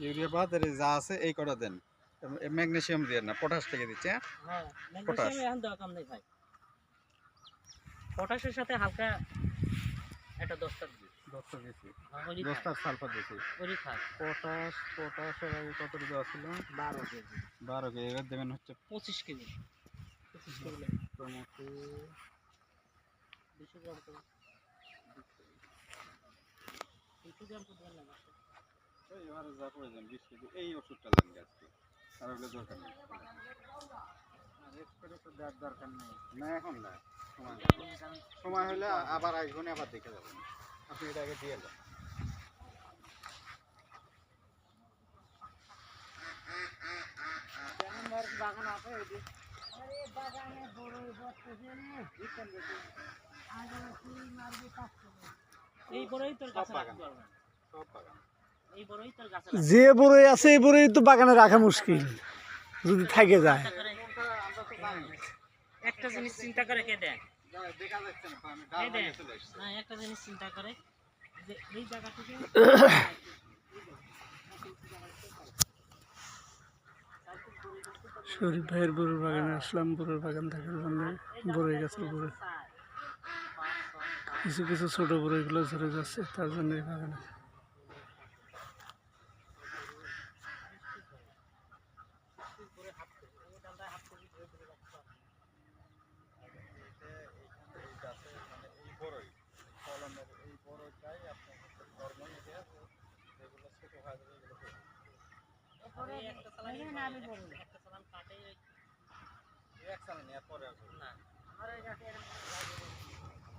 Urea বাদ যা আছে এই কটা দেন। ম্যাগনেসিয়াম দিয়ে না, পটাশ থেকে দিচ্ছে। হ্যাঁ ম্যাগনেসিয়াম এখন দেওয়া কাম নেই ভাই। পটাশের সাথে হালকা একটা দস্তার দিই। দস্তা দিছি, ওরই দস্তার সালফার দিছি। ওরই খায়। পটাশের আগে কত দেওয়া ছিল? 12 কেজি। 12 কেজি। এবার দেবেন হচ্ছে 25 কেজি। 25 কেজি মোটামুটি 200 গ্রাম করে। 200 গ্রাম তো দেন না। এবারে যা প্রয়োজন 20 কেজি এই ওষুধটা দেন আজকে। আর ওগুলো দরকার নেই। রেস্ট তো দেওয়ার দরকার নেই। না এখন না, সময় হলে আবার আসবেন, আবার দেখে যাবেন। আপনি এটা আগে দিয়ে যান। বাগান আছে বাগানে বড় এই বড়ই তোর গাছে রাখতে পারবে না। সব বাগান এই বড়ই তোর গাছে যে বড়ই আছে এই বড়ই তো বাগানে রাখা মুশকিল যদি থেকে যায়। একটা জিনিস চিন্তা করে কে দেখ, দেখা যাচ্ছে না, আমি ডাল ভাঙে চলে আসছে। না একটা জিনিস চিন্তা করে যে এই জায়গা থেকে শরীফ ভাইয়ের বড়ুর বাগানে আসলাম, বড়ুর বাগান দেখার জন্য। বড়ই গাছের বড়ই, কিছু কিছু ছোট বড়ইগুলো ঝরে যাচ্ছে, তার জন্য এই বাগানে। একটা চালান কাটে এক চালান পরে না আমার